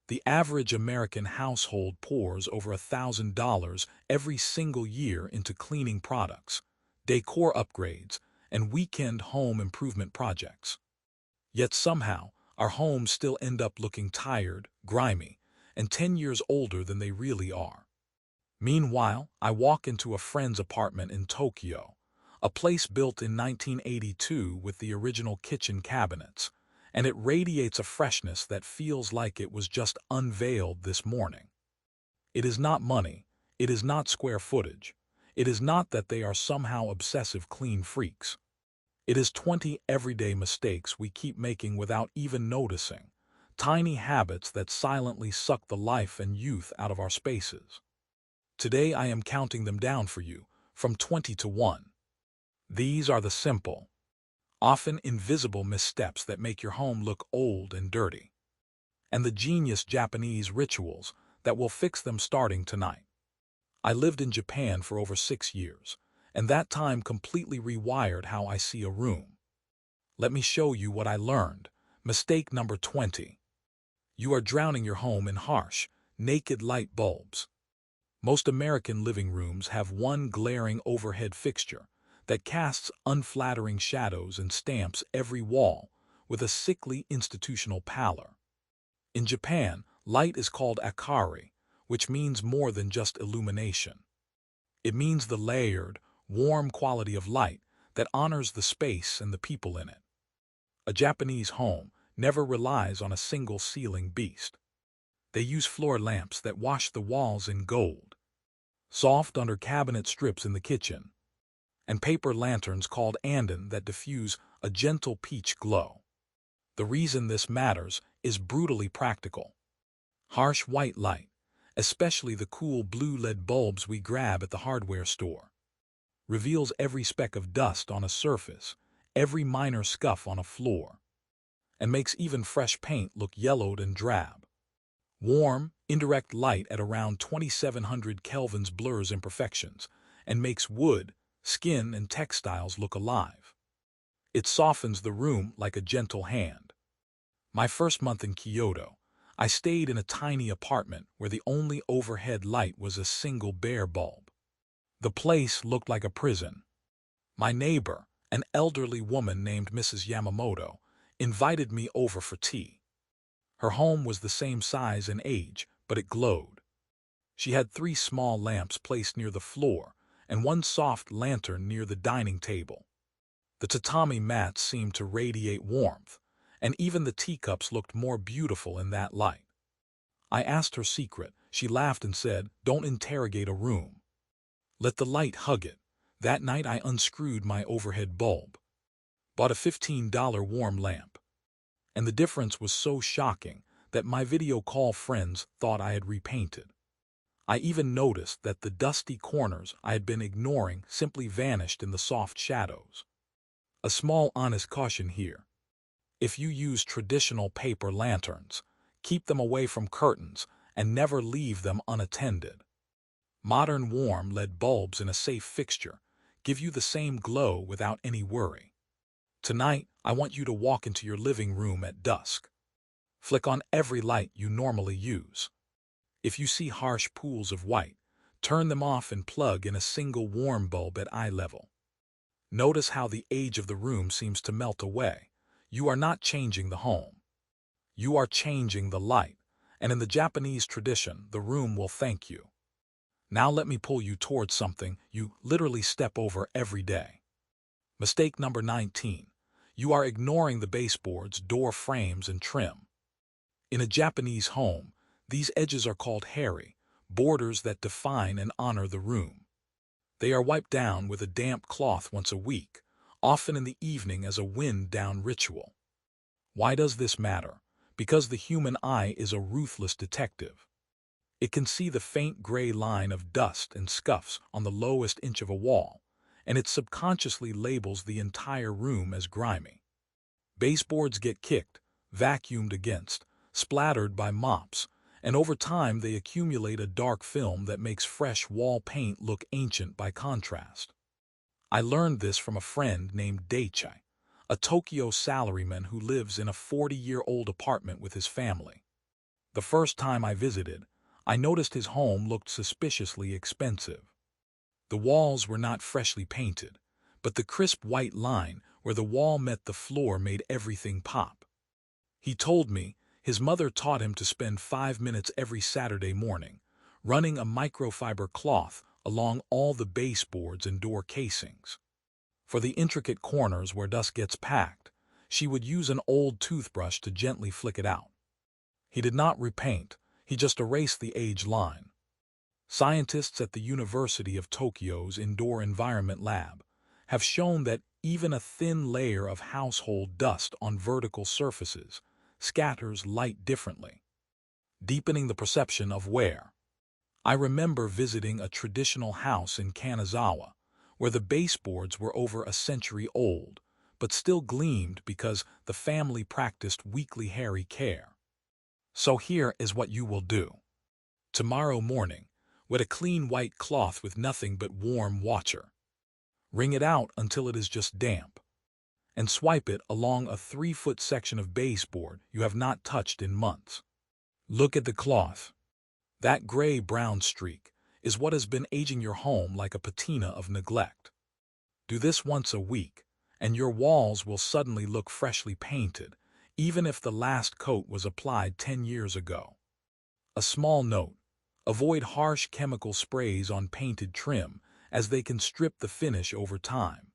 The average American household pours over $1,000 every single year into cleaning products, decor upgrades, and weekend home improvement projects. Yet somehow, our homes still end up looking tired, grimy, and 10 years older than they really are. Meanwhile, I walk into a friend's apartment in Tokyo, a place built in 1982 with the original kitchen cabinets, and it radiates a freshness that feels like it was just unveiled this morning. It is not money, it is not square footage, it is not that they are somehow obsessive clean freaks. It is 20 everyday mistakes we keep making without even noticing, tiny habits that silently suck the life and youth out of our spaces. Today I am counting them down for you, from 20 to 1. These are the simple, often invisible missteps that make your home look old and dirty, and the genius Japanese rituals that will fix them starting tonight. I lived in Japan for over 6 years, and that time completely rewired how I see a room. Let me show you what I learned. Mistake number 20. You are drowning your home in harsh, naked light bulbs. Most American living rooms have one glaring overhead fixture that casts unflattering shadows and stamps every wall with a sickly institutional pallor. In Japan, light is called akari, which means more than just illumination. It means the layered, warm quality of light that honors the space and the people in it. A Japanese home never relies on a single ceiling beast. They use floor lamps that wash the walls in gold, soft under cabinet strips in the kitchen, and paper lanterns called anden that diffuse a gentle peach glow. The reason this matters is brutally practical. Harsh white light, especially the cool blue LED bulbs we grab at the hardware store, reveals every speck of dust on a surface, every minor scuff on a floor, and makes even fresh paint look yellowed and drab. Warm, indirect light at around 2700 kelvins blurs imperfections and makes wood, skin, and textiles look alive. It softens the room like a gentle hand. My first month in Kyoto, I stayed in a tiny apartment where the only overhead light was a single bare bulb. The place looked like a prison. My neighbor, an elderly woman named Mrs. Yamamoto, invited me over for tea. Her home was the same size and age, but it glowed. She had 3 small lamps placed near the floor and one soft lantern near the dining table. The tatami mats seemed to radiate warmth, and even the teacups looked more beautiful in that light. I asked her secret. She laughed and said, "Don't interrogate a room. Let the light hug it." That night I unscrewed my overhead bulb, bought a $15 warm lamp, and the difference was so shocking that my video call friends thought I had repainted. I even noticed that the dusty corners I had been ignoring simply vanished in the soft shadows. A small honest caution here. If you use traditional paper lanterns, keep them away from curtains and never leave them unattended. Modern warm LED bulbs in a safe fixture give you the same glow without any worry. Tonight, I want you to walk into your living room at dusk. Flick on every light you normally use. If you see harsh pools of white, turn them off and plug in a single warm bulb at eye level. Notice how the age of the room seems to melt away. You are not changing the home. You are changing the light, and in the Japanese tradition, the room will thank you. Now let me pull you towards something you literally step over every day. Mistake number 19. You are ignoring the baseboards, door frames, and trim. In a Japanese home, these edges are called heri, borders that define and honor the room. They are wiped down with a damp cloth once a week, often in the evening as a wind-down ritual. Why does this matter? Because the human eye is a ruthless detective. It can see the faint gray line of dust and scuffs on the lowest inch of a wall, and it subconsciously labels the entire room as grimy. Baseboards get kicked, vacuumed against, splattered by mops, and over time they accumulate a dark film that makes fresh wall paint look ancient by contrast. I learned this from a friend named Daichai, a Tokyo salaryman who lives in a 40-year-old apartment with his family. The first time I visited, I noticed his home looked suspiciously expensive. The walls were not freshly painted, but the crisp white line where the wall met the floor made everything pop. He told me his mother taught him to spend 5 minutes every Saturday morning, running a microfiber cloth along all the baseboards and door casings. For the intricate corners where dust gets packed, she would use an old toothbrush to gently flick it out. He did not repaint, he just erased the age line. Scientists at the University of Tokyo's Indoor Environment Lab have shown that even a thin layer of household dust on vertical surfaces scatters light differently, deepening the perception of wear. I remember visiting a traditional house in Kanazawa, where the baseboards were over a century old, but still gleamed because the family practiced weekly hairy care. So here is what you will do. Tomorrow morning, wet a clean white cloth with nothing but warm water. Wring it out until it is just damp, and swipe it along a 3-foot section of baseboard you have not touched in months. Look at the cloth. That gray-brown streak is what has been aging your home like a patina of neglect. Do this once a week, and your walls will suddenly look freshly painted, even if the last coat was applied 10 years ago. A small note: avoid harsh chemical sprays on painted trim, as they can strip the finish over time.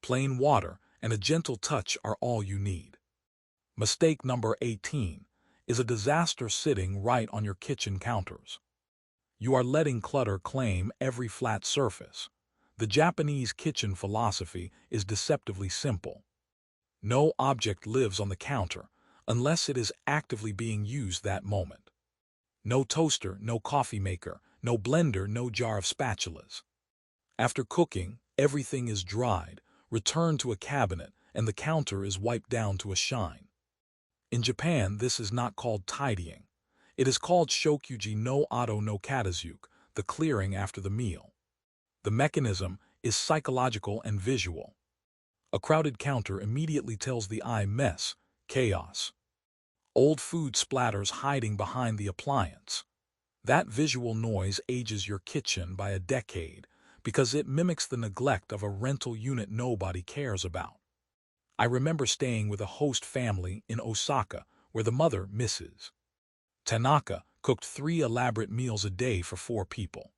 Plain water and a gentle touch are all you need. Mistake number 18 is a disaster sitting right on your kitchen counters. You are letting clutter claim every flat surface. The Japanese kitchen philosophy is deceptively simple. No object lives on the counter unless it is actively being used that moment. No toaster, no coffee maker, no blender, no jar of spatulas. After cooking, everything is dried, returned to a cabinet, and the counter is wiped down to a shine. In Japan, this is not called tidying. It is called shokuji no ato no katazuke, the clearing after the meal. The mechanism is psychological and visual. A crowded counter immediately tells the eye mess, chaos. Old food splatters hiding behind the appliance. That visual noise ages your kitchen by a decade because it mimics the neglect of a rental unit nobody cares about. I remember staying with a host family in Osaka where the mother, Mrs. Tanaka, cooked 3 elaborate meals a day for 4 people.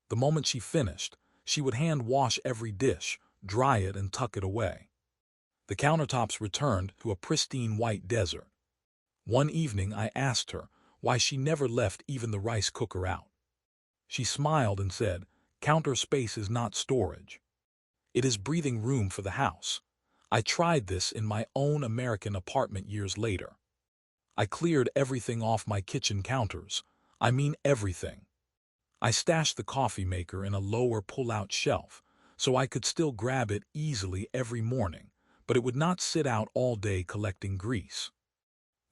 The moment she finished, she would hand wash every dish, dry it, and tuck it away. The countertops returned to a pristine white desert. One evening I asked her why she never left even the rice cooker out. She smiled and said, "Counter space is not storage. It is breathing room for the house." I tried this in my own American apartment years later. I cleared everything off my kitchen counters. I mean everything. I stashed the coffee maker in a lower pull-out shelf so I could still grab it easily every morning, but it would not sit out all day collecting grease.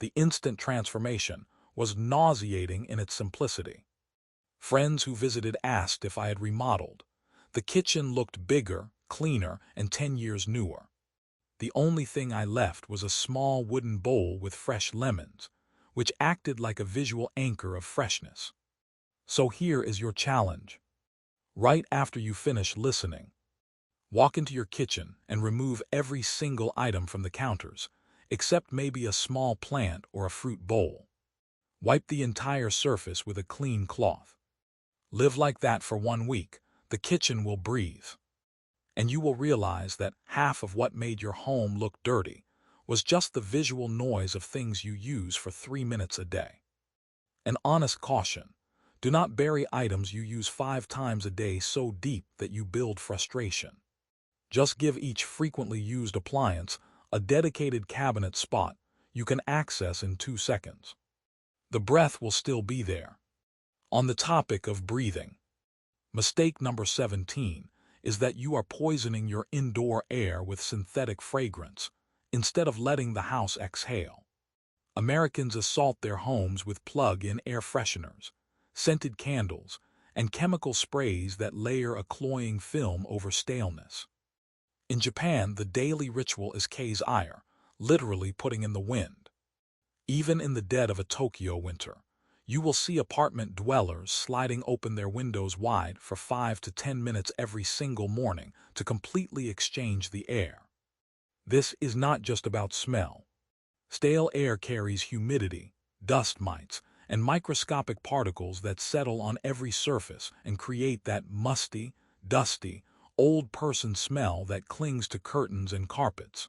The instant transformation was nauseating in its simplicity. Friends who visited asked if I had remodeled. The kitchen looked bigger, cleaner, and 10 years newer. The only thing I left was a small wooden bowl with fresh lemons, which acted like a visual anchor of freshness. So here is your challenge. Right after you finish listening, walk into your kitchen and remove every single item from the counters, except maybe a small plant or a fruit bowl. Wipe the entire surface with a clean cloth. Live like that for 1 week. The kitchen will breathe. And you will realize that half of what made your home look dirty was just the visual noise of things you use for 3 minutes a day. An honest caution: do not bury items you use 5 times a day so deep that you build frustration. Just give each frequently used appliance a dedicated cabinet spot you can access in 2 seconds. The breath will still be there. On the topic of breathing, mistake number 17 is that you are poisoning your indoor air with synthetic fragrance instead of letting the house exhale. Americans assault their homes with plug-in air fresheners, scented candles, and chemical sprays that layer a cloying film over staleness. In Japan, the daily ritual is kei's ire, literally putting in the wind. Even in the dead of a Tokyo winter, you will see apartment dwellers sliding open their windows wide for 5 to 10 minutes every single morning to completely exchange the air. This is not just about smell. Stale air carries humidity, dust mites, and microscopic particles that settle on every surface and create that musty, dusty, old person smell that clings to curtains and carpets.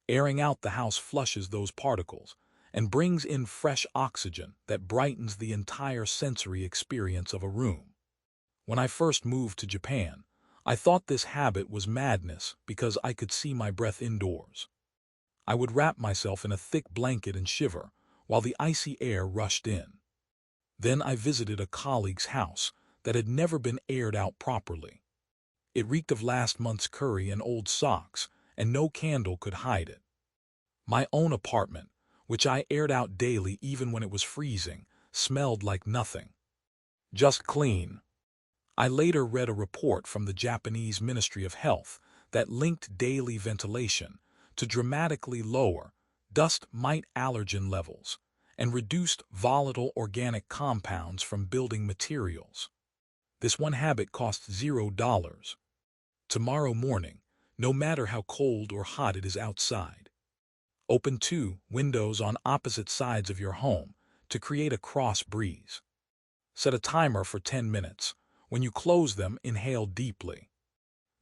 Airing out the house flushes those particles and brings in fresh oxygen that brightens the entire sensory experience of a room. When I first moved to Japan, I thought this habit was madness because I could see my breath indoors. I would wrap myself in a thick blanket and shiver while the icy air rushed in. Then I visited a colleague's house that had never been aired out properly. It reeked of last month's curry and old socks, and no candle could hide it. My own apartment, which I aired out daily even when it was freezing, smelled like nothing. Just clean. I later read a report from the Japanese Ministry of Health that linked daily ventilation to dramatically lower dust mite allergen levels and reduced volatile organic compounds from building materials. This one habit costs $0. Tomorrow morning, no matter how cold or hot it is outside, open 2 windows on opposite sides of your home to create a cross breeze. Set a timer for 10 minutes. When you close them, inhale deeply.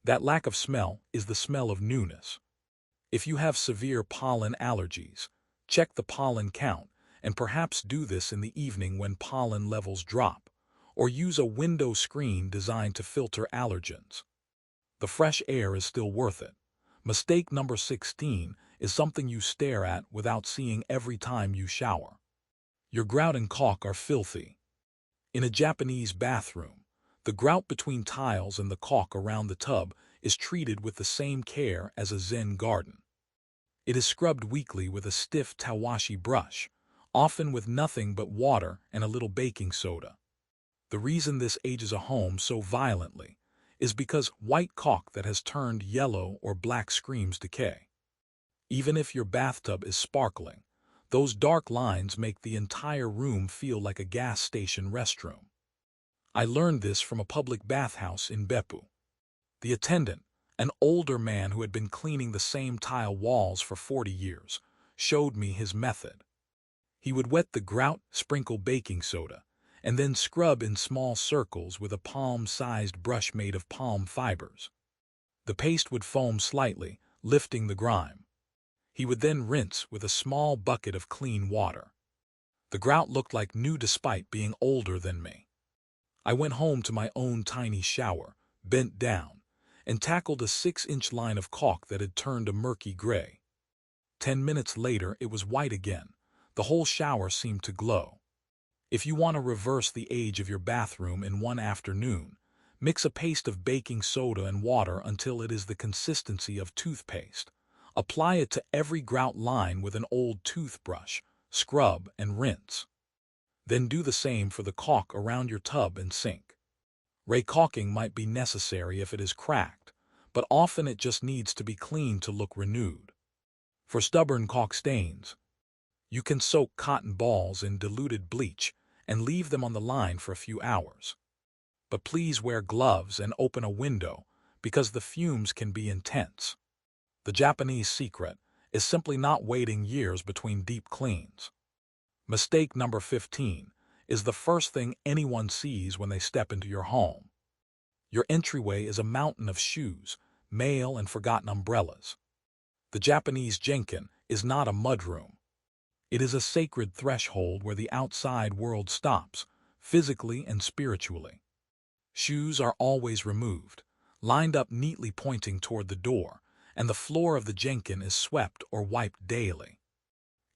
That lack of smell is the smell of newness. If you have severe pollen allergies, check the pollen count and perhaps do this in the evening when pollen levels drop, or use a window screen designed to filter allergens. The fresh air is still worth it. Mistake number 16 is something you stare at without seeing every time you shower. Your grout and caulk are filthy. In a Japanese bathroom, the grout between tiles and the caulk around the tub is treated with the same care as a Zen garden. It is scrubbed weekly with a stiff tawashi brush, often with nothing but water and a little baking soda. The reason this ages a home so violently is because white caulk that has turned yellow or black screams decay. Even if your bathtub is sparkling, those dark lines make the entire room feel like a gas station restroom. I learned this from a public bathhouse in Beppu. The attendant, an older man who had been cleaning the same tile walls for 40 years, showed me his method. He would wet the grout, sprinkle baking soda, and then scrub in small circles with a palm-sized brush made of palm fibers. The paste would foam slightly, lifting the grime. He would then rinse with a small bucket of clean water. The grout looked like new despite being older than me. I went home to my own tiny shower, bent down, and tackled a 6-inch line of caulk that had turned a murky gray. 10 minutes later, it was white again. The whole shower seemed to glow. If you want to reverse the age of your bathroom in one afternoon, mix a paste of baking soda and water until it is the consistency of toothpaste. Apply it to every grout line with an old toothbrush, scrub and rinse. Then do the same for the caulk around your tub and sink. Recaulking might be necessary if it is cracked, but often it just needs to be cleaned to look renewed. For stubborn caulk stains, you can soak cotton balls in diluted bleach and leave them on the line for a few hours. But please wear gloves and open a window because the fumes can be intense. The Japanese secret is simply not waiting years between deep cleans. Mistake number 15 is the first thing anyone sees when they step into your home. Your entryway is a mountain of shoes, mail, and forgotten umbrellas. The Japanese genkin is not a mudroom. It is a sacred threshold where the outside world stops, physically and spiritually. Shoes are always removed, lined up neatly pointing toward the door, and the floor of the genkin is swept or wiped daily.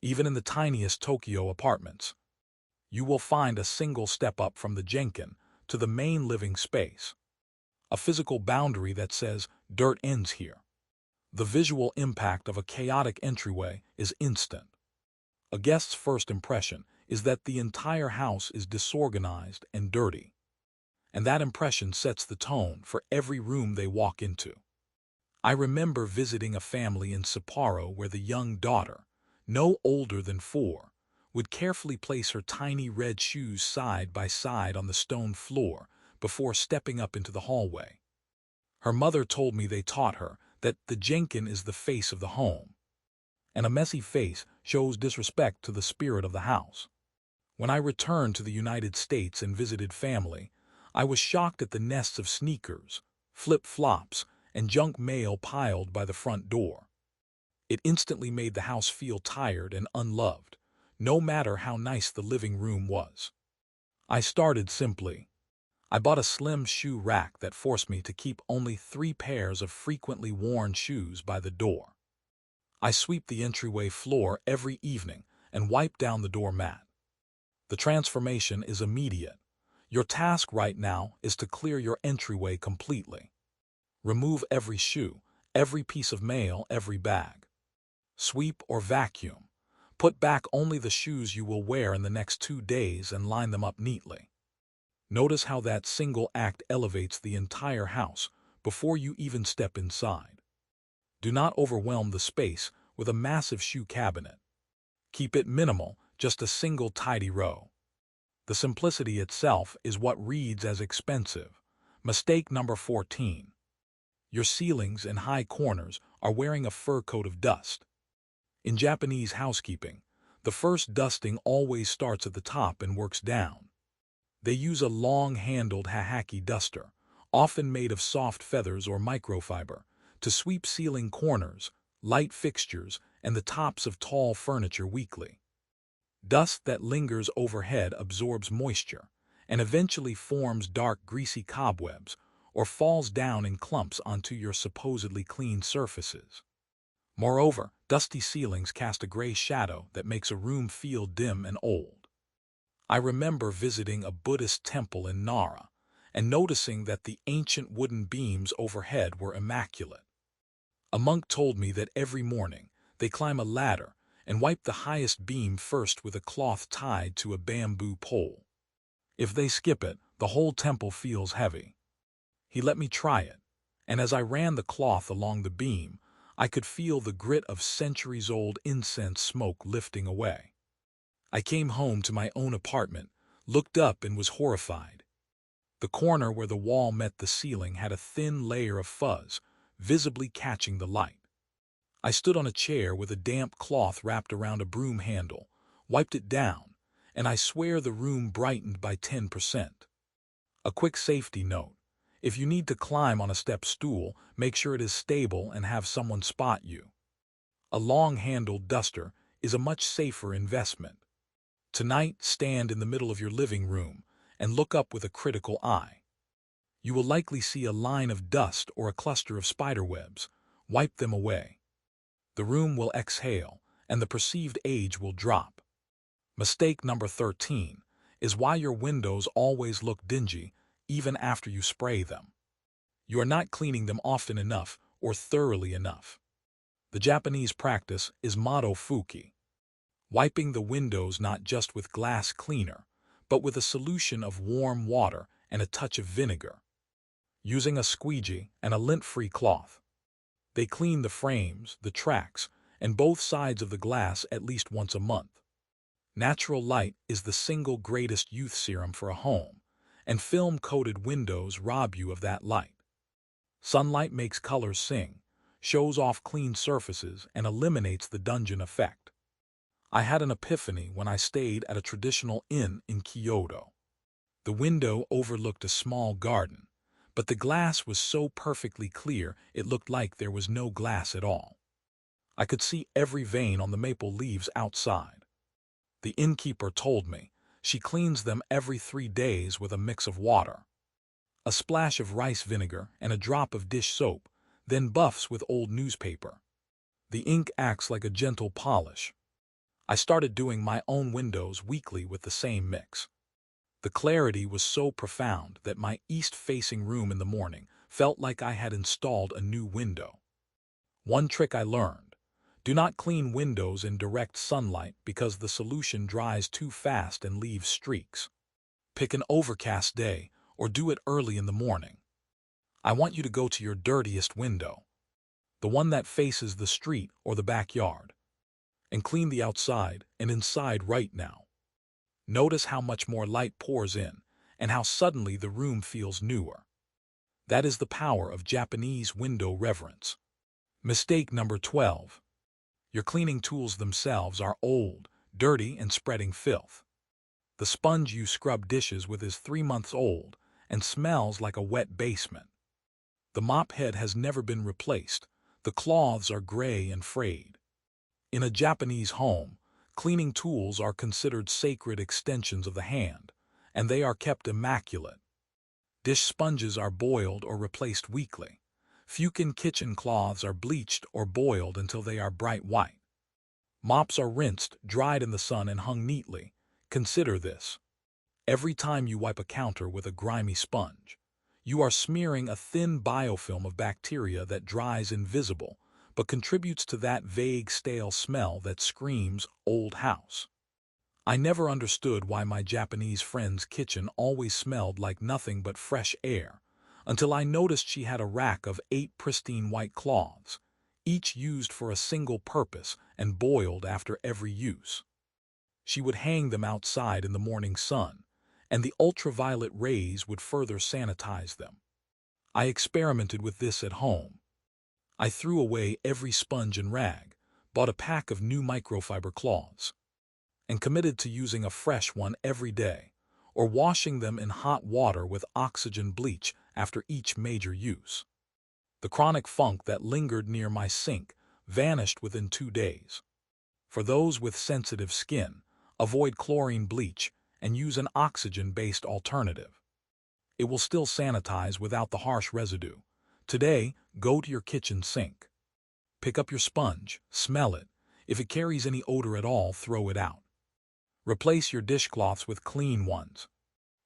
Even in the tiniest Tokyo apartments, you will find a single step up from the genkin to the main living space. A physical boundary that says, dirt ends here. The visual impact of a chaotic entryway is instant. A guest's first impression is that the entire house is disorganized and dirty. And that impression sets the tone for every room they walk into. I remember visiting a family in Sapporo where the young daughter, no older than 4, would carefully place her tiny red shoes side by side on the stone floor before stepping up into the hallway. Her mother told me they taught her that the Jenkin is the face of the home, and a messy face shows disrespect to the spirit of the house. When I returned to the United States and visited family, I was shocked at the nests of sneakers, flip-flops, and junk mail piled by the front door. It instantly made the house feel tired and unloved, no matter how nice the living room was. I started simply. I bought a slim shoe rack that forced me to keep only 3 pairs of frequently worn shoes by the door. I sweep the entryway floor every evening and wipe down the doormat. The transformation is immediate. Your task right now is to clear your entryway completely. Remove every shoe, every piece of mail, every bag. Sweep or vacuum. Put back only the shoes you will wear in the next 2 days and line them up neatly. Notice how that single act elevates the entire house before you even step inside. Do not overwhelm the space with a massive shoe cabinet. Keep it minimal, just a single tidy row. The simplicity itself is what reads as expensive. Mistake number 14. Your ceilings and high corners are wearing a fur coat of dust. In Japanese housekeeping, the first dusting always starts at the top and works down. They use a long-handled hahaki duster, often made of soft feathers or microfiber, to sweep ceiling corners, light fixtures, and the tops of tall furniture weekly. Dust that lingers overhead absorbs moisture and eventually forms dark, greasy cobwebs or falls down in clumps onto your supposedly clean surfaces. Moreover, dusty ceilings cast a gray shadow that makes a room feel dim and old. I remember visiting a Buddhist temple in Nara and noticing that the ancient wooden beams overhead were immaculate. A monk told me that every morning they climb a ladder and wipe the highest beam first with a cloth tied to a bamboo pole. If they skip it, the whole temple feels heavy. He let me try it, and as I ran the cloth along the beam, I could feel the grit of centuries-old incense smoke lifting away. I came home to my own apartment, looked up and was horrified. The corner where the wall met the ceiling had a thin layer of fuzz, visibly catching the light. I stood on a chair with a damp cloth wrapped around a broom handle, wiped it down, and I swear the room brightened by 10%. A quick safety note: if you need to climb on a step stool, make sure it is stable and have someone spot you. A long-handled duster is a much safer investment. Tonight, stand in the middle of your living room and look up with a critical eye. You will likely see a line of dust or a cluster of spiderwebs. Wipe them away. The room will exhale, and the perceived age will drop. Mistake number 13 is why your windows always look dingy even after you spray them. You are not cleaning them often enough or thoroughly enough. The Japanese practice is motofuki, wiping the windows not just with glass cleaner, but with a solution of warm water and a touch of vinegar. Using a squeegee and a lint-free cloth, they clean the frames, the tracks, and both sides of the glass at least once a month. Natural light is the single greatest youth serum for a home, and film-coated windows rob you of that light. Sunlight makes colors sing, shows off clean surfaces, and eliminates the dungeon effect. I had an epiphany when I stayed at a traditional inn in Kyoto. The window overlooked a small garden, but the glass was so perfectly clear it looked like there was no glass at all. I could see every vein on the maple leaves outside. The innkeeper told me she cleans them every 3 days with a mix of water, a splash of rice vinegar, and a drop of dish soap, then buffs with old newspaper. The ink acts like a gentle polish. I started doing my own windows weekly with the same mix. The clarity was so profound that my east-facing room in the morning felt like I had installed a new window. One trick I learned: do not clean windows in direct sunlight because the solution dries too fast and leaves streaks. Pick an overcast day or do it early in the morning. I want you to go to your dirtiest window, the one that faces the street or the backyard. And clean the outside and inside right now. Notice how much more light pours in, and how suddenly the room feels newer. That is the power of Japanese window reverence. Mistake number 12. Your cleaning tools themselves are old, dirty, and spreading filth. The sponge you scrub dishes with is 3 months old and smells like a wet basement. The mop head has never been replaced. The cloths are gray and frayed. In a Japanese home, cleaning tools are considered sacred extensions of the hand, and they are kept immaculate. Dish sponges are boiled or replaced weekly. Fukin kitchen cloths are bleached or boiled until they are bright white. Mops are rinsed, dried in the sun, and hung neatly. Consider this. Every time you wipe a counter with a grimy sponge, you are smearing a thin biofilm of bacteria that dries invisible, but contributes to that vague stale smell that screams old house. I never understood why my Japanese friend's kitchen always smelled like nothing but fresh air, until I noticed she had a rack of 8 pristine white cloths, each used for a single purpose and boiled after every use. She would hang them outside in the morning sun, and the ultraviolet rays would further sanitize them. I experimented with this at home. I threw away every sponge and rag, bought a pack of new microfiber cloths, and committed to using a fresh one every day, or washing them in hot water with oxygen bleach after each major use. The chronic funk that lingered near my sink vanished within 2 days. For those with sensitive skin, avoid chlorine bleach and use an oxygen-based alternative. It will still sanitize without the harsh residue. Today, go to your kitchen sink. Pick up your sponge, smell it. If it carries any odor at all, throw it out. Replace your dishcloths with clean ones.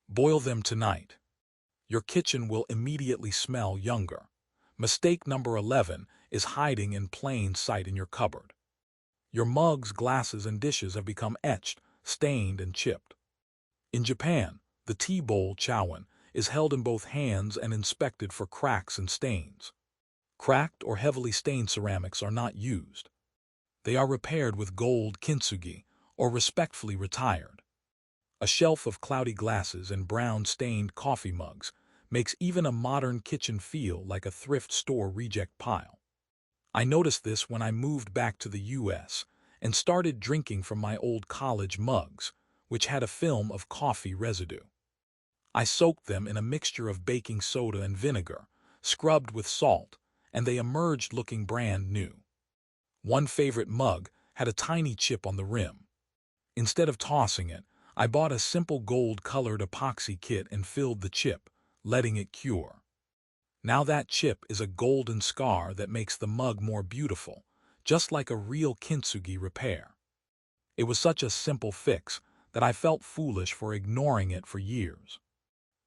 Boil them tonight. Your kitchen will immediately smell younger. Mistake number 11 is hiding in plain sight in your cupboard. Your mugs, glasses, and dishes have become etched, stained, and chipped. In Japan, the tea bowl chowan is held in both hands and inspected for cracks and stains. Cracked or heavily stained ceramics are not used. They are repaired with gold kintsugi or respectfully retired. A shelf of cloudy glasses and brown-stained coffee mugs makes even a modern kitchen feel like a thrift store reject pile. I noticed this when I moved back to the U.S. and started drinking from my old college mugs, which had a film of coffee residue. I soaked them in a mixture of baking soda and vinegar, scrubbed with salt, and they emerged looking brand new. One favorite mug had a tiny chip on the rim. Instead of tossing it, I bought a simple gold-colored epoxy kit and filled the chip, letting it cure. Now that chip is a golden scar that makes the mug more beautiful, just like a real kintsugi repair. It was such a simple fix that I felt foolish for ignoring it for years.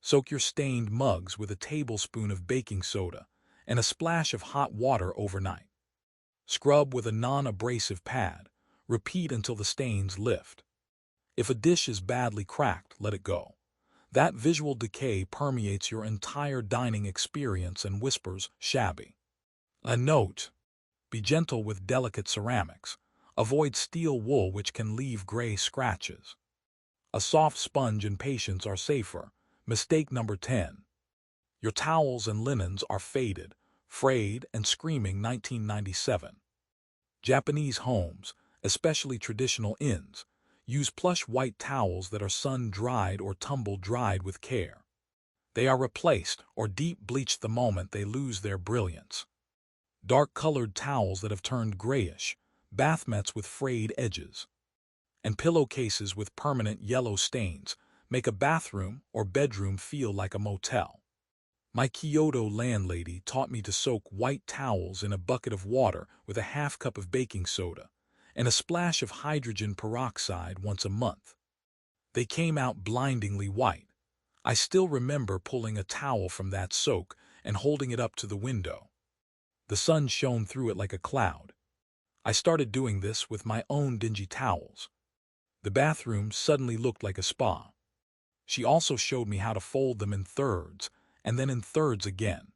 Soak your stained mugs with a tablespoon of baking soda and a splash of hot water overnight. Scrub with a non-abrasive pad. Repeat until the stains lift. If a dish is badly cracked, let it go. That visual decay permeates your entire dining experience and whispers, shabby. A note: be gentle with delicate ceramics. Avoid steel wool, which can leave gray scratches. A soft sponge and patience are safer. Mistake number 10. Your towels and linens are faded, frayed, and screaming 1997. Japanese homes, especially traditional inns, use plush white towels that are sun-dried or tumble-dried with care. They are replaced or deep bleached the moment they lose their brilliance. Dark-colored towels that have turned grayish, bath mats with frayed edges, and pillowcases with permanent yellow stains make a bathroom or bedroom feel like a motel. My Kyoto landlady taught me to soak white towels in a bucket of water with a half cup of baking soda and a splash of hydrogen peroxide once a month. They came out blindingly white. I still remember pulling a towel from that soak and holding it up to the window. The sun shone through it like a cloud. I started doing this with my own dingy towels. The bathroom suddenly looked like a spa. She also showed me how to fold them in thirds, and then in thirds again,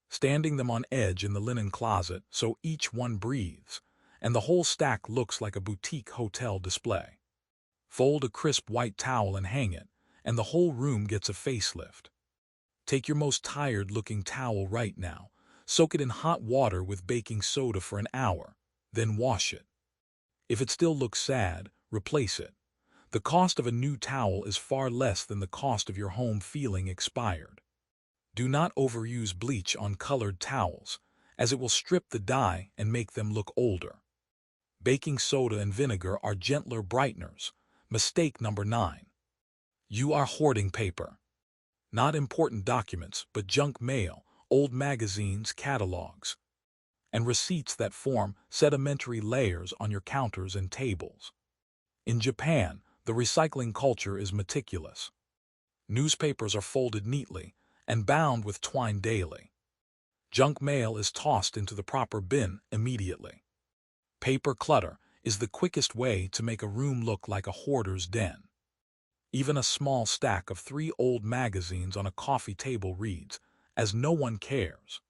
standing them on edge in the linen closet so each one breathes, and the whole stack looks like a boutique hotel display. Fold a crisp white towel and hang it, and the whole room gets a facelift. Take your most tired-looking towel right now, soak it in hot water with baking soda for an hour, then wash it. If it still looks sad, replace it. The cost of a new towel is far less than the cost of your home feeling expired. Do not overuse bleach on colored towels, as it will strip the dye and make them look older. Baking soda and vinegar are gentler brighteners. Mistake number 9. You are hoarding paper. Not important documents, but junk mail, old magazines, catalogs, and receipts that form sedimentary layers on your counters and tables. In Japan, the recycling culture is meticulous. Newspapers are folded neatly and bound with twine daily. Junk mail is tossed into the proper bin immediately. Paper clutter is the quickest way to make a room look like a hoarder's den. Even a small stack of 3 old magazines on a coffee table reads, "As no one cares."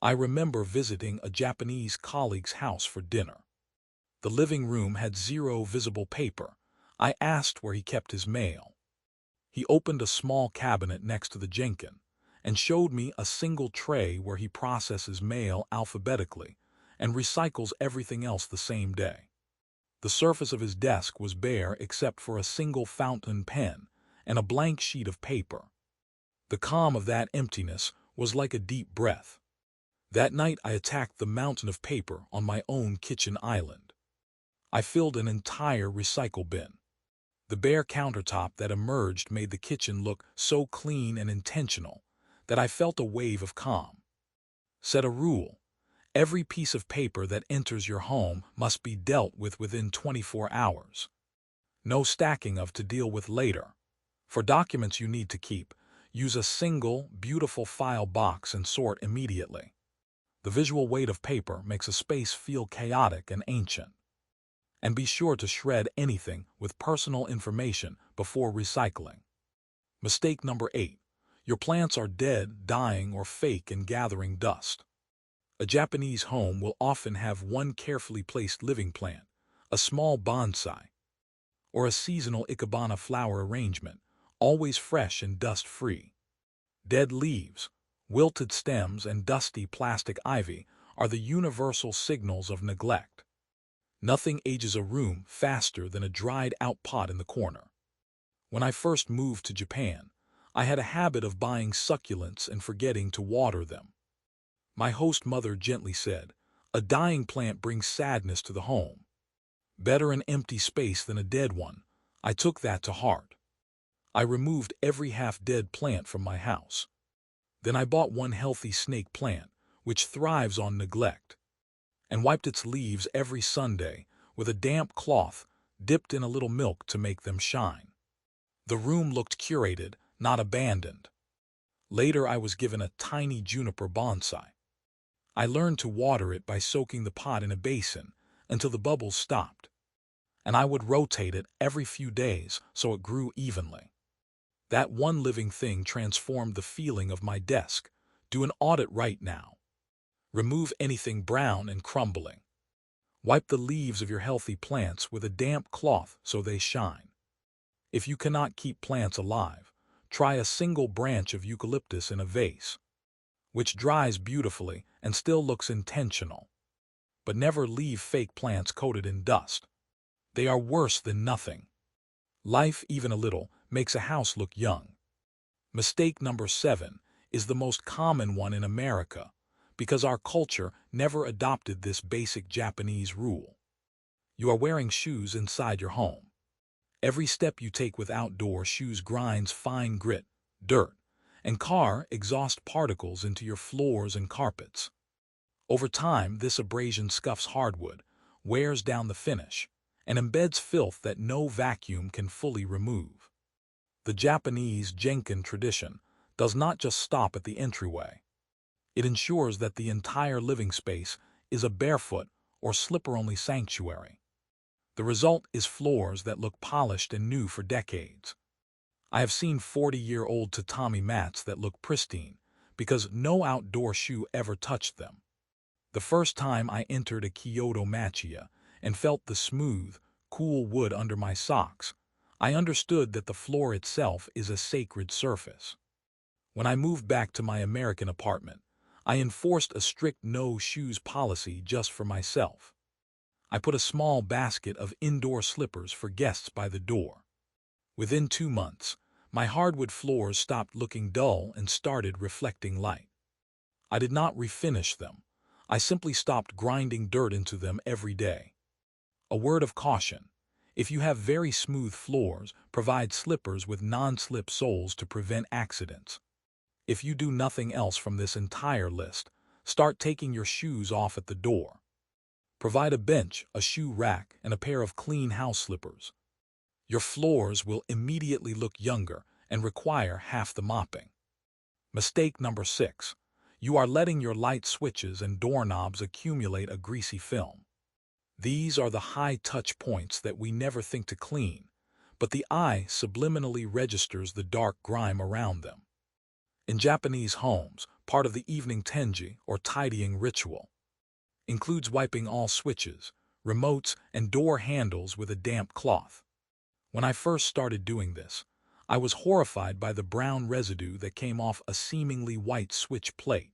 I remember visiting a Japanese colleague's house for dinner. The living room had 0 visible paper. I asked where he kept his mail. He opened a small cabinet next to the Jenkin and showed me a single tray where he processes mail alphabetically and recycles everything else the same day. The surface of his desk was bare except for a single fountain pen and a blank sheet of paper. The calm of that emptiness was like a deep breath. That night I attacked the mountain of paper on my own kitchen island. I filled an entire recycle bin. The bare countertop that emerged made the kitchen look so clean and intentional that I felt a wave of calm. Set a rule. Every piece of paper that enters your home must be dealt with within 24 hours. No stacking of to deal with later. For documents you need to keep, use a single, beautiful file box and sort immediately. The visual weight of paper makes a space feel chaotic and ancient. And be sure to shred anything with personal information before recycling. Mistake number 8. Your plants are dead, dying, or fake and gathering dust. A Japanese home will often have one carefully placed living plant, a small bonsai, or a seasonal ikebana flower arrangement, always fresh and dust-free. Dead leaves, wilted stems, and dusty plastic ivy are the universal signals of neglect. Nothing ages a room faster than a dried-out pot in the corner. When I first moved to Japan, I had a habit of buying succulents and forgetting to water them. My host mother gently said, "A dying plant brings sadness to the home. Better an empty space than a dead one." I took that to heart. I removed every half-dead plant from my house. Then I bought one healthy snake plant, which thrives on neglect, and wiped its leaves every Sunday with a damp cloth dipped in a little milk to make them shine. The room looked curated, not abandoned. Later I was given a tiny juniper bonsai. I learned to water it by soaking the pot in a basin until the bubbles stopped, and I would rotate it every few days so it grew evenly. That one living thing transformed the feeling of my desk. Do an audit right now. Remove anything brown and crumbling. Wipe the leaves of your healthy plants with a damp cloth so they shine. If you cannot keep plants alive, try a single branch of eucalyptus in a vase, which dries beautifully and still looks intentional. But never leave fake plants coated in dust. They are worse than nothing. Life, even a little, makes a house look young. Mistake number 7 is the most common one in America because our culture never adopted this basic Japanese rule. You are wearing shoes inside your home. Every step you take with outdoor shoes grinds fine grit, dirt, and car exhaust particles into your floors and carpets. Over time, this abrasion scuffs hardwood, wears down the finish, and embeds filth that no vacuum can fully remove. The Japanese Jenkin tradition does not just stop at the entryway. It ensures that the entire living space is a barefoot or slipper-only sanctuary. The result is floors that look polished and new for decades. I have seen 40-year-old tatami mats that look pristine because no outdoor shoe ever touched them. The first time I entered a Kyoto Machiya and felt the smooth, cool wood under my socks, I understood that the floor itself is a sacred surface. When I moved back to my American apartment, I enforced a strict no-shoes policy just for myself. I put a small basket of indoor slippers for guests by the door. Within 2 months, my hardwood floors stopped looking dull and started reflecting light. I did not refinish them. I simply stopped grinding dirt into them every day. A word of caution: if you have very smooth floors, provide slippers with non-slip soles to prevent accidents. If you do nothing else from this entire list, start taking your shoes off at the door. Provide a bench, a shoe rack, and a pair of clean house slippers. Your floors will immediately look younger and require half the mopping. Mistake number 6. You are letting your light switches and doorknobs accumulate a greasy film. These are the high touch points that we never think to clean, but the eye subliminally registers the dark grime around them. In Japanese homes, part of the evening tenji, or tidying ritual, includes wiping all switches, remotes, and door handles with a damp cloth. When I first started doing this, I was horrified by the brown residue that came off a seemingly white switch plate.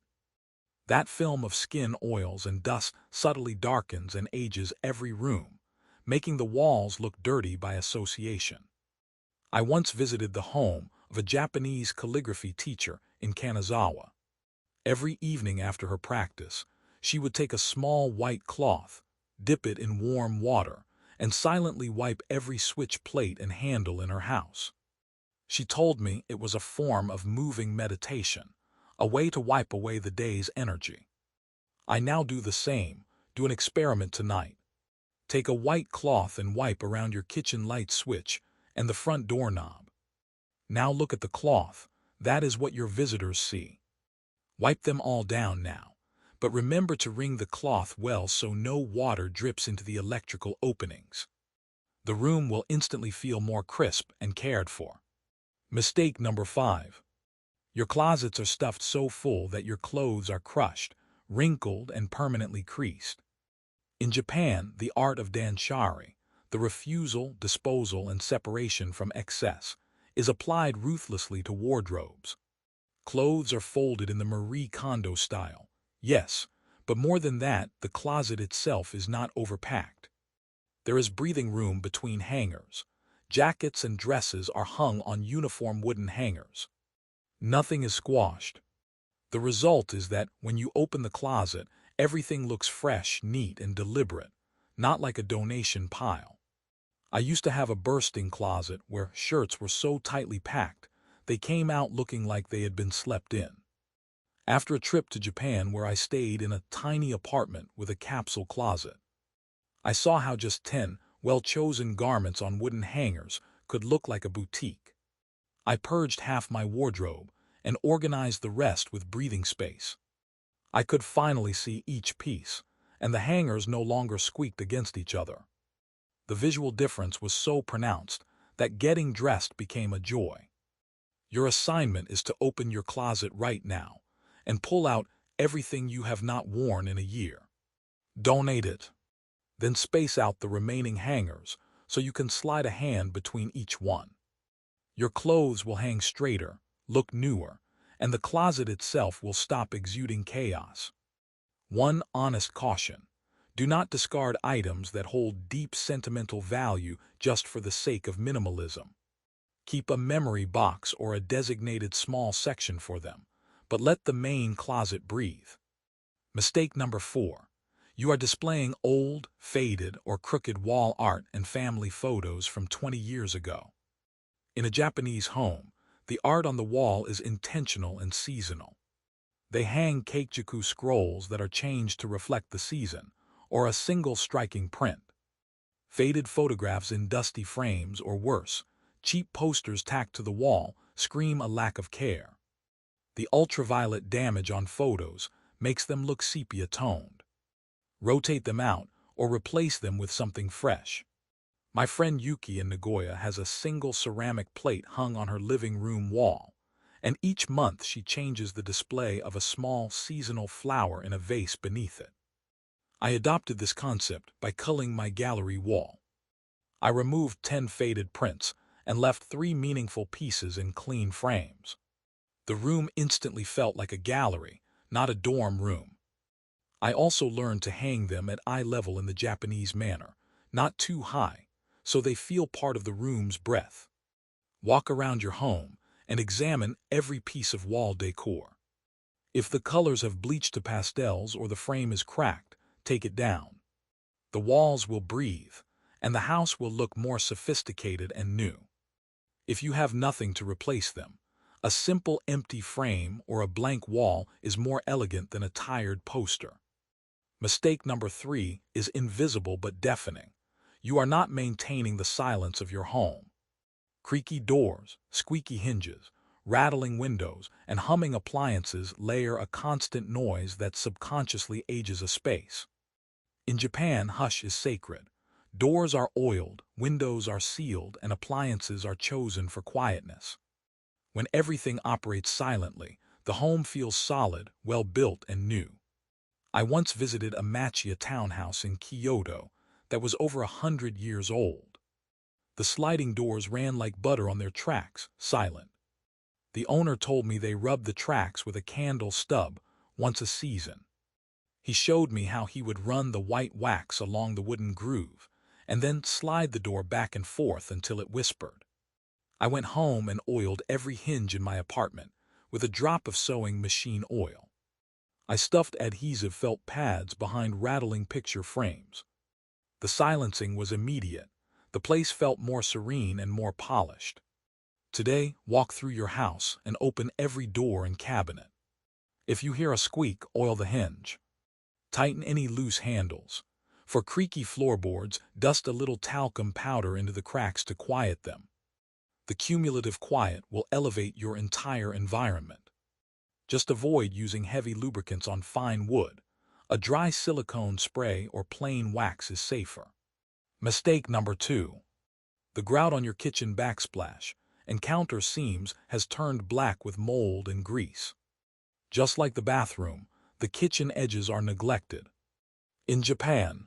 That film of skin oils and dust subtly darkens and ages every room, making the walls look dirty by association. I once visited the home of a Japanese calligraphy teacher in Kanazawa. Every evening after her practice, she would take a small white cloth, dip it in warm water, and silently wipe every switch plate and handle in her house. She told me it was a form of moving meditation, a way to wipe away the day's energy. I now do the same. Do an experiment tonight. Take a white cloth and wipe around your kitchen light switch and the front doorknob. Now look at the cloth. That is what your visitors see. Wipe them all down now, but remember to wring the cloth well so no water drips into the electrical openings. The room will instantly feel more crisp and cared for. Mistake number 5. Your closets are stuffed so full that your clothes are crushed, wrinkled, and permanently creased. In Japan, the art of danshari, the refusal, disposal, and separation from excess, is applied ruthlessly to wardrobes. Clothes are folded in the Marie Kondo style, yes, but more than that, the closet itself is not overpacked. There is breathing room between hangers. Jackets and dresses are hung on uniform wooden hangers. Nothing is squashed. The result is that when you open the closet, everything looks fresh, neat, and deliberate, not like a donation pile. I used to have a bursting closet where shirts were so tightly packed, they came out looking like they had been slept in. After a trip to Japan where I stayed in a tiny apartment with a capsule closet, I saw how just 10 well-chosen garments on wooden hangers could look like a boutique. I purged half my wardrobe and organized the rest with breathing space. I could finally see each piece, and the hangers no longer squeaked against each other. The visual difference was so pronounced that getting dressed became a joy. Your assignment is to open your closet right now and pull out everything you have not worn in a year. Donate it. Then space out the remaining hangers so you can slide a hand between each one. Your clothes will hang straighter, look newer, and the closet itself will stop exuding chaos. One honest caution: do not discard items that hold deep sentimental value just for the sake of minimalism. Keep a memory box or a designated small section for them, but let the main closet breathe. Mistake number 4. You are displaying old, faded, or crooked wall art and family photos from 20 years ago. In a Japanese home, the art on the wall is intentional and seasonal. They hang keikuju scrolls that are changed to reflect the season, or a single striking print. Faded photographs in dusty frames, or worse, cheap posters tacked to the wall, scream a lack of care. The ultraviolet damage on photos makes them look sepia-toned. Rotate them out or replace them with something fresh. My friend Yuki in Nagoya has a single ceramic plate hung on her living room wall, and each month she changes the display of a small seasonal flower in a vase beneath it. I adopted this concept by culling my gallery wall. I removed 10 faded prints and left 3 meaningful pieces in clean frames. The room instantly felt like a gallery, not a dorm room. I also learned to hang them at eye level in the Japanese manner, not too high, so they feel part of the room's breadth. Walk around your home and examine every piece of wall decor. If the colors have bleached to pastels or the frame is cracked, take it down. The walls will breathe, and the house will look more sophisticated and new. If you have nothing to replace them, a simple empty frame or a blank wall is more elegant than a tired poster. Mistake number 3 is invisible but deafening. You are not maintaining the silence of your home. Creaky doors, squeaky hinges, rattling windows, and humming appliances layer a constant noise that subconsciously ages a space. In Japan, hush is sacred. Doors are oiled, windows are sealed, and appliances are chosen for quietness. When everything operates silently, the home feels solid, well-built, and new. I once visited a Machiya townhouse in Kyoto that was over 100 years old. The sliding doors ran like butter on their tracks, silent. The owner told me they rubbed the tracks with a candle stub once a season. He showed me how he would run the white wax along the wooden groove and then slide the door back and forth until it whispered. I went home and oiled every hinge in my apartment with a drop of sewing machine oil. I stuffed adhesive felt pads behind rattling picture frames. The silencing was immediate. The place felt more serene and more polished. Today, walk through your house and open every door and cabinet. If you hear a squeak, oil the hinge. Tighten any loose handles. For creaky floorboards, dust a little talcum powder into the cracks to quiet them. The cumulative quiet will elevate your entire environment. Just avoid using heavy lubricants on fine wood. A dry silicone spray or plain wax is safer. Mistake number 2. The grout on your kitchen backsplash and counter seams has turned black with mold and grease. Just like the bathroom, the kitchen edges are neglected. In Japan,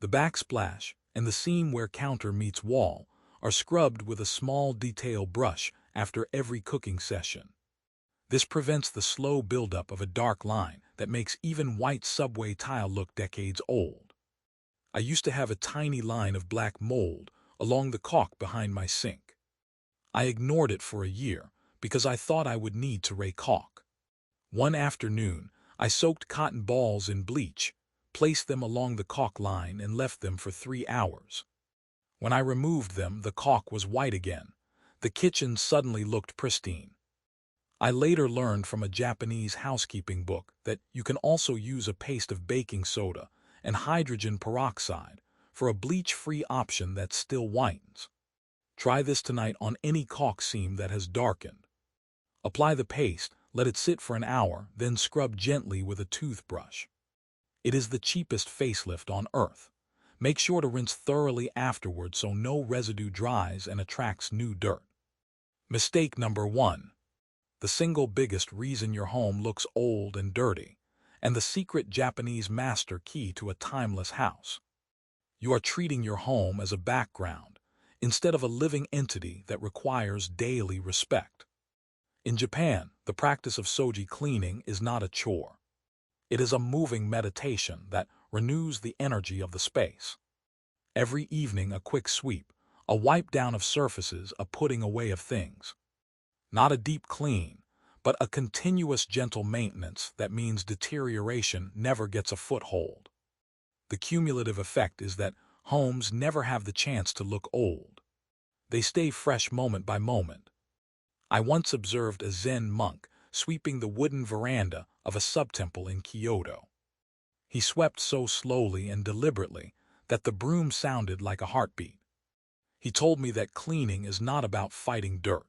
the backsplash and the seam where counter meets wall are scrubbed with a small detail brush after every cooking session. This prevents the slow buildup of a dark line that makes even white subway tile look decades old. I used to have a tiny line of black mold along the caulk behind my sink. I ignored it for a year because I thought I would need to re-caulk. One afternoon, I soaked cotton balls in bleach, placed them along the caulk line, and left them for 3 hours. When I removed them, the caulk was white again. The kitchen suddenly looked pristine. I later learned from a Japanese housekeeping book that you can also use a paste of baking soda and hydrogen peroxide for a bleach-free option that still whitens. Try this tonight on any caulk seam that has darkened. Apply the paste, let it sit for an hour, then scrub gently with a toothbrush. It is the cheapest facelift on earth. Make sure to rinse thoroughly afterward so no residue dries and attracts new dirt. Mistake number 1. The single biggest reason your home looks old and dirty, and the secret Japanese master key to a timeless house. You are treating your home as a background instead of a living entity that requires daily respect. In Japan, the practice of soji cleaning is not a chore. It is a moving meditation that renews the energy of the space. Every evening, a quick sweep, a wipe down of surfaces, a putting away of things. Not a deep clean, but a continuous gentle maintenance that means deterioration never gets a foothold. The cumulative effect is that homes never have the chance to look old. They stay fresh moment by moment. I once observed a Zen monk sweeping the wooden veranda of a subtemple in Kyoto. He swept so slowly and deliberately that the broom sounded like a heartbeat. He told me that cleaning is not about fighting dirt.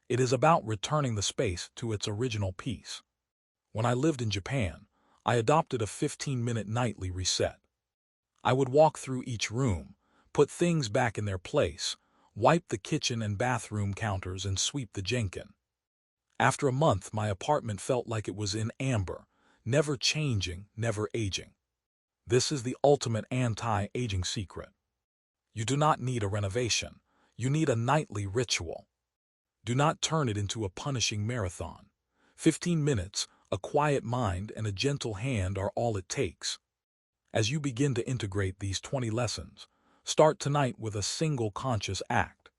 It is about returning the space to its original peace. When I lived in Japan, I adopted a 15-minute nightly reset. I would walk through each room, put things back in their place, wipe the kitchen and bathroom counters, and sweep the jinkin. After a month, my apartment felt like it was in amber, never changing, never aging. This is the ultimate anti-aging secret. You do not need a renovation. You need a nightly ritual. Do not turn it into a punishing marathon. 15 minutes, a quiet mind, and a gentle hand are all it takes. As you begin to integrate these 20 lessons, start tonight with a single conscious act.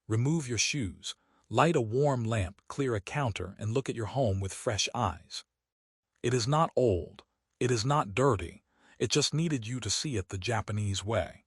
Remove your shoes, light a warm lamp, clear a counter, and look at your home with fresh eyes. It is not old. It is not dirty. It just needed you to see it the Japanese way.